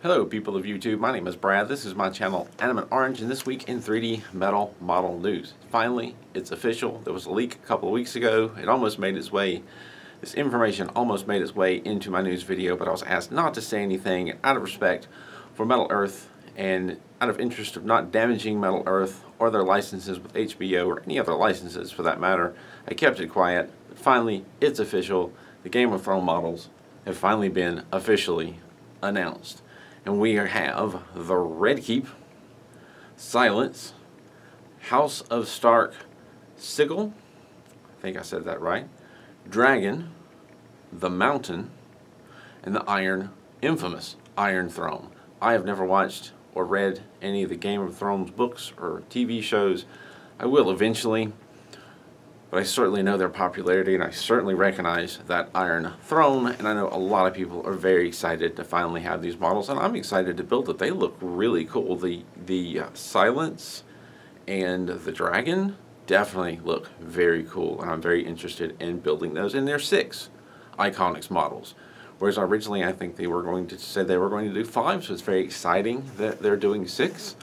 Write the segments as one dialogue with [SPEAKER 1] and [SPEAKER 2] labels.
[SPEAKER 1] Hello people of YouTube, my name is Brad. This is my channel Animate Orange, and this week in 3D metal model news. Finally, it's official. There was a leak a couple of weeks ago. It almost made its way, this information almost made its way into my news video, but I was asked not to say anything out of respect for Metal Earth and out of interest of not damaging Metal Earth or their licenses with HBO or any other licenses for that matter. I kept it quiet, but finally it's official. The Game of Thrones models have finally been officially announced. And we have the Red Keep, Silence, House of Stark, Sigil, I think I said that right, Dragon, the Mountain, and the infamous Iron Throne. I have never watched or read any of the Game of Thrones books or TV shows. I will eventually, but I certainly know their popularity, and I certainly recognize that Iron Throne, and I know a lot of people are very excited to finally have these models, and I'm excited to build it. They look really cool. The Silence and the Dragon definitely look very cool, and I'm very interested in building those, and they're 6 Iconics models. Whereas originally I think they were going to say they were going to do 5, so it's very exciting that they're doing 6.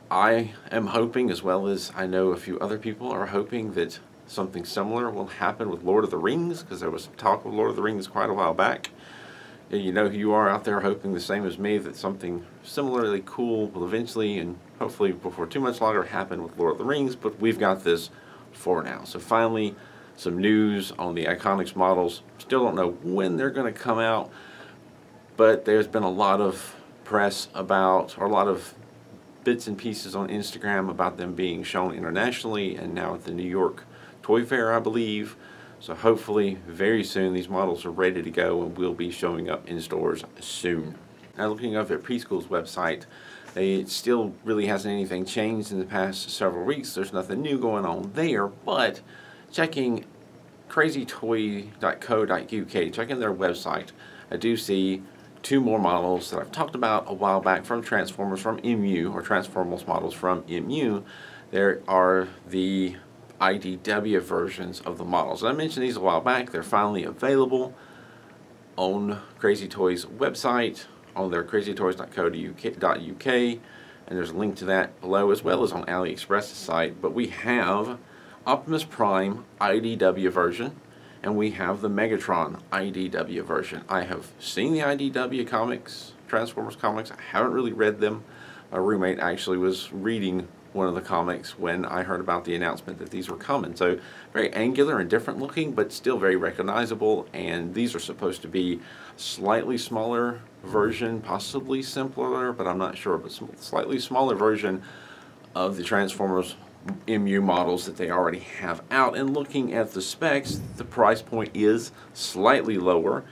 [SPEAKER 1] I am hoping, as well as I know a few other people are hoping, that something similar will happen with Lord of the Rings, because there was some talk of Lord of the Rings quite a while back. And you know who you are out there hoping the same as me, that something similarly cool will eventually, and hopefully before too much longer, happen with Lord of the Rings, but we've got this for now. So finally, some news on the Iconics models. Still don't know when they're going to come out, but there's been a lot of press about, or a lot of bits and pieces on Instagram about them being shown internationally, and now at the New York Toy Fair, I believe. So hopefully very soon these models are ready to go and will be showing up in stores soon. Now, looking up at Preschool's website, it still really hasn't anything changed in the past several weeks. There's nothing new going on there, but checking crazytoy.co.uk, checking their website, I do see 2 more models that I've talked about a while back from Transformers from MU, or Transformers models from MU. There are the IDW versions of the models. And I mentioned these a while back. They're finally available on Crazy Toys website, on their crazytoys.co.uk, and there's a link to that below, as well as on AliExpress's site. But we have Optimus Prime IDW version, and we have the Megatron IDW version. I have seen the IDW comics, Transformers comics. I haven't really read them. My roommate actually was reading one of the comics when I heard about the announcement that these were coming. So very angular and different looking, but still very recognizable. And these are supposed to be slightly smaller version, possibly simpler, but I'm not sure, but slightly smaller version of the Transformers MU models that they already have out. And looking at the specs, the price point is slightly lower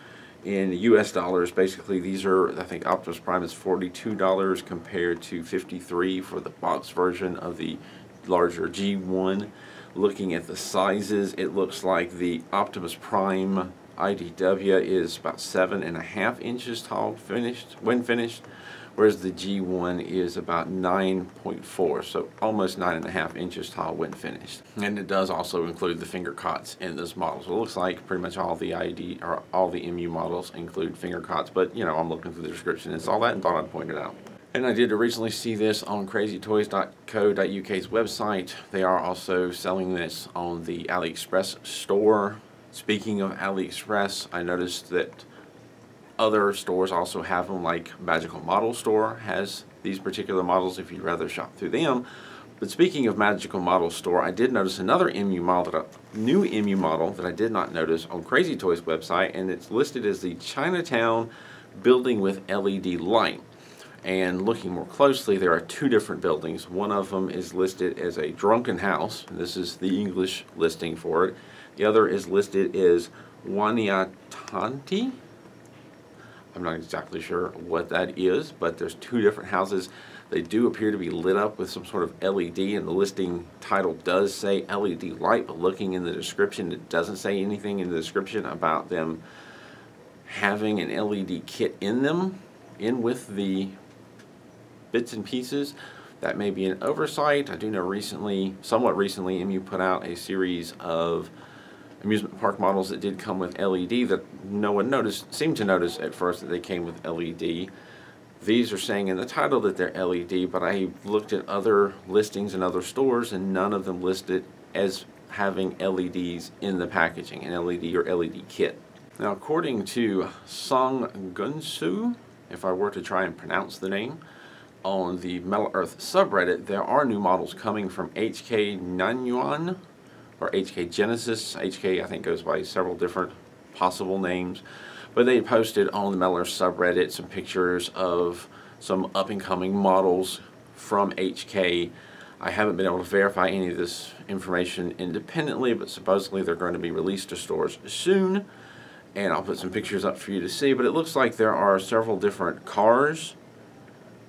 [SPEAKER 1] in US dollars. Basically, these are, I think Optimus Prime is $42 compared to $53 for the box version of the larger G1. Looking at the sizes, it looks like the Optimus Prime IDW is about 7.5 inches tall when finished, whereas the G1 is about 9.4, so almost 9.5 inches tall when finished. And it does also include the finger cots in this model. So it looks like pretty much all the all the MU models include finger cots, but you know, I'm looking through the description. It's all that, and thought I'd point it out. And I did originally see this on crazytoys.co.uk's website. They are also selling this on the AliExpress store. Speaking of AliExpress, I noticed that other stores also have them, like Magical Model Store has these particular models if you'd rather shop through them. But speaking of Magical Model Store, I did notice another MU model, new MU model that I did not notice on Crazy Toys website, and it's listed as the Chinatown building with LED light. And looking more closely, there are 2 different buildings. One of them is listed as a drunken house. This is the English listing for it. The other is listed as Waniatanti. I'm not exactly sure what that is, but there's 2 different houses. They do appear to be lit up with some sort of LED, and the listing title does say LED light, but looking in the description, it doesn't say anything in the description about them having an LED kit in them, with the bits and pieces. That may be an oversight. I do know somewhat recently, MU put out a series of amusement park models that did come with LED that no one seemed to notice at first that they came with LED. These are saying in the title that they're LED, but I looked at other listings in other stores and none of them listed as having LEDs in the packaging, an LED or LED kit. Now, according to Song Gunsu, if I were to try and pronounce the name, on the Metal Earth subreddit, there are new models coming from HK Nanyuan or HK Genesis. HK, I think, goes by several different possible names. But they posted on the Metal Earth subreddit some pictures of some up-and-coming models from HK. I haven't been able to verify any of this information independently, but supposedly they're going to be released to stores soon. And I'll put some pictures up for you to see. But it looks like there are several different cars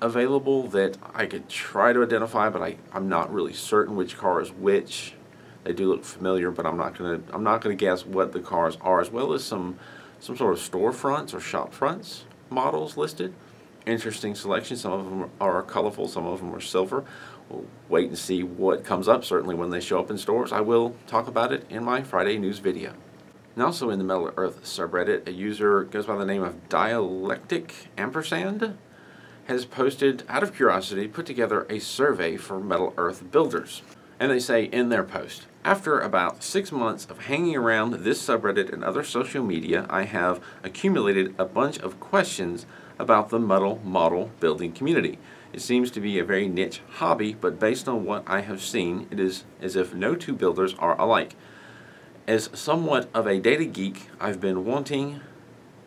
[SPEAKER 1] available that I could try to identify, but I'm not really certain which car is which. They do look familiar, but I'm not gonna guess what the cars are, as well as some sort of storefronts or shop fronts models listed. Interesting selection. Some of them are colorful, some of them are silver. We'll wait and see what comes up. Certainly when they show up in stores, I will talk about it in my Friday news video. And also in the Metal Earth subreddit, a user goes by the name of Dialectic Ampersand has posted, out of curiosity, put together a survey for Metal Earth builders. And they say in their post, after about 6 months of hanging around this subreddit and other social media, I have accumulated a bunch of questions about the metal model building community. It seems to be a very niche hobby, but based on what I have seen, it is as if no two builders are alike. As somewhat of a data geek, I've been wanting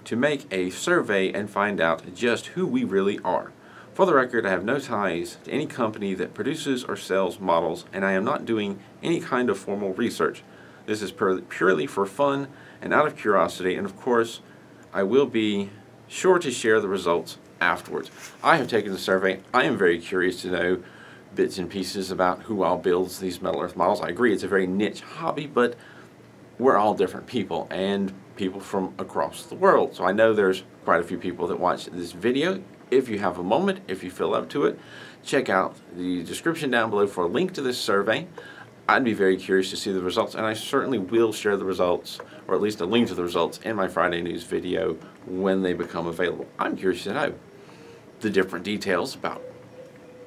[SPEAKER 1] to make a survey and find out just who we really are. For the record, I have no ties to any company that produces or sells models, and I am not doing any kind of formal research. This is purely for fun and out of curiosity, and of course, I will be sure to share the results afterwards. I have taken the survey. I am very curious to know bits and pieces about who all builds these Metal Earth models. I agree it's a very niche hobby, but we're all different people and people from across the world. So I know there's quite a few people that watch this video. If you have a moment, if you feel up to it, check out the description down below for a link to this survey. I'd be very curious to see the results, and I certainly will share the results, or at least a link to the results, in my Friday news video when they become available. I'm curious to know the different details about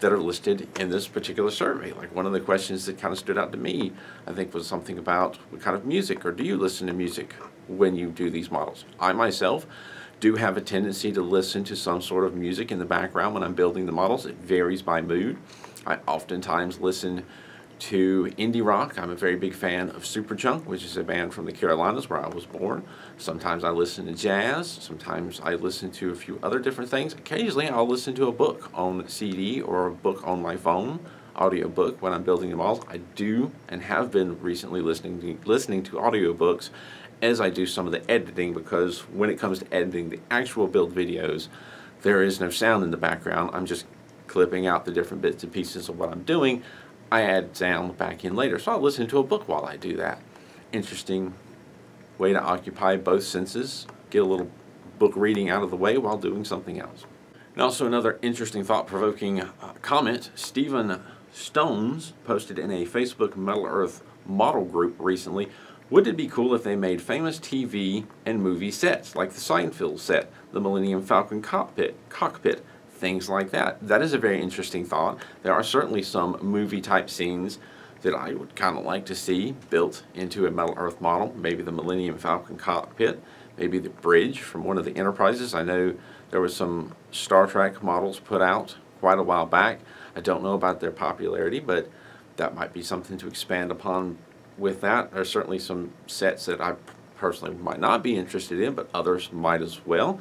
[SPEAKER 1] that are listed in this particular survey. Like one of the questions that kind of stood out to me, I think, was something about what kind of music, or do you listen to music when you do these models? I myself do have a tendency to listen to some sort of music in the background when I'm building the models. It varies by mood. I oftentimes listen to indie rock. I'm a very big fan of Superchunk, which is a band from the Carolinas where I was born. Sometimes I listen to jazz. Sometimes I listen to a few other different things. Occasionally I'll listen to a book on CD or a book on my phone, audio book, when I'm building the models. I do and have been recently listening to audiobooks as I do some of the editing, because when it comes to editing the actual build videos, there is no sound in the background. I'm just clipping out the different bits and pieces of what I'm doing. I add sound back in later, so I'll listen to a book while I do that. Interesting way to occupy both senses, get a little book reading out of the way while doing something else. And also another interesting thought-provoking comment, Stephen Stones posted in a Facebook Metal Earth model group recently, would it be cool if they made famous TV and movie sets, like the Seinfeld set, the Millennium Falcon cockpit, things like that? That is a very interesting thought. There are certainly some movie-type scenes that I would kind of like to see built into a Metal Earth model. Maybe the Millennium Falcon cockpit, maybe the bridge from one of the Enterprises. I know there were some Star Trek models put out quite a while back. I don't know about their popularity, but that might be something to expand upon with that. There are certainly some sets that I personally might not be interested in, but others might as well.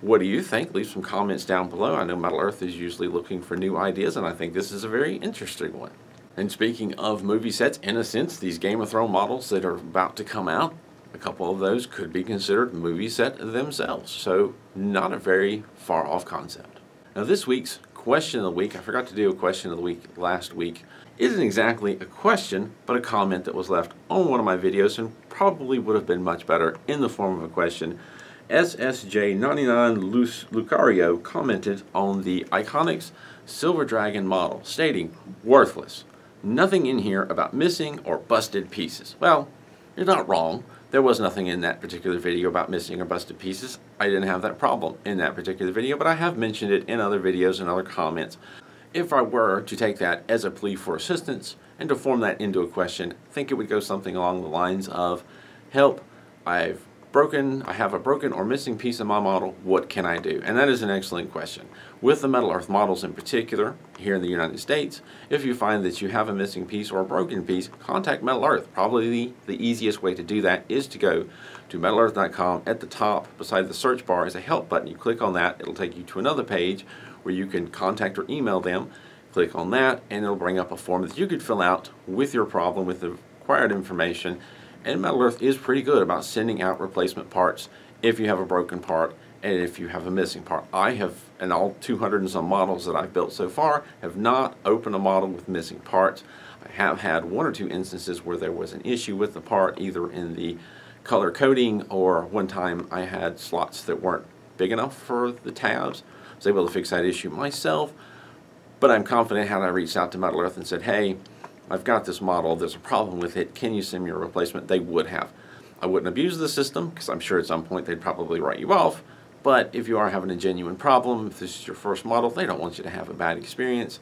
[SPEAKER 1] What do you think? Leave some comments down below. I know Metal Earth is usually looking for new ideas, and I think this is a very interesting one. And speaking of movie sets, in a sense, these Game of Thrones models that are about to come out, a couple of those could be considered movie set themselves. So not a very far off concept. Now this week's question of the week, I forgot to do a question of the week last week, isn't exactly a question, but a comment that was left on one of my videos and probably would have been much better in the form of a question. SSJ99 Lucario commented on the Iconics Silver Dragon model, stating, worthless. Nothing in here about missing or busted pieces. Well, you're not wrong. There was nothing in that particular video about missing or busted pieces. I didn't have that problem in that particular video, but I have mentioned it in other videos and other comments. If I were to take that as a plea for assistance and to form that into a question, I think it would go something along the lines of, help, I have a broken or missing piece of my model, what can I do? And that is an excellent question. With the Metal Earth models in particular, here in the United States, if you find that you have a missing piece or a broken piece, contact Metal Earth. Probably the easiest way to do that is to go to metalearth.com. At the top, beside the search bar, is a help button. You click on that, it'll take you to another page where you can contact or email them. Click on that, and it'll bring up a form that you could fill out with your problem, with the required information. And Metal Earth is pretty good about sending out replacement parts if you have a broken part and if you have a missing part. I have, in all 200 and some models that I've built so far, have not opened a model with missing parts. I have had one or two instances where there was an issue with the part, either in the color coding, or one time I had slots that weren't big enough for the tabs. I was able to fix that issue myself, but I'm confident had I reached out to Metal Earth and said, hey, I've got this model, there's a problem with it, can you send me a replacement? They would have. I wouldn't abuse the system, because I'm sure at some point they'd probably write you off, but if you are having a genuine problem, if this is your first model, they don't want you to have a bad experience,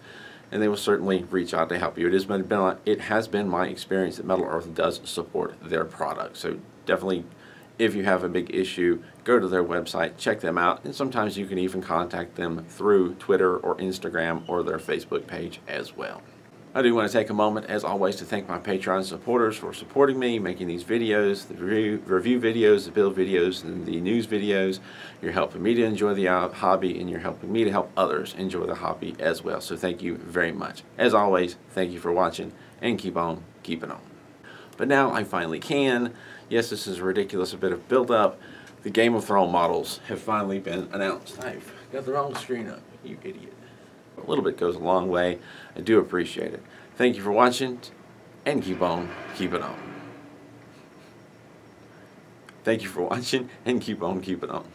[SPEAKER 1] and they will certainly reach out to help you. It has been my experience that Metal Earth does support their product, so definitely, if you have a big issue, go to their website, check them out, and sometimes you can even contact them through Twitter or Instagram or their Facebook page as well. I do want to take a moment, as always, to thank my Patreon supporters for supporting me, making these videos, the review videos, the build videos, and the news videos. You're helping me to enjoy the hobby, and you're helping me to help others enjoy the hobby as well. So thank you very much. As always, thank you for watching, and keep on keeping on. But now I finally can. Yes, this is ridiculous, a bit of build-up. The Game of Thrones models have finally been announced. I've got the wrong screen up, you idiot. A little bit goes a long way. I do appreciate it. Thank you for watching, and keep on keeping on. Thank you for watching, and keep on keeping on.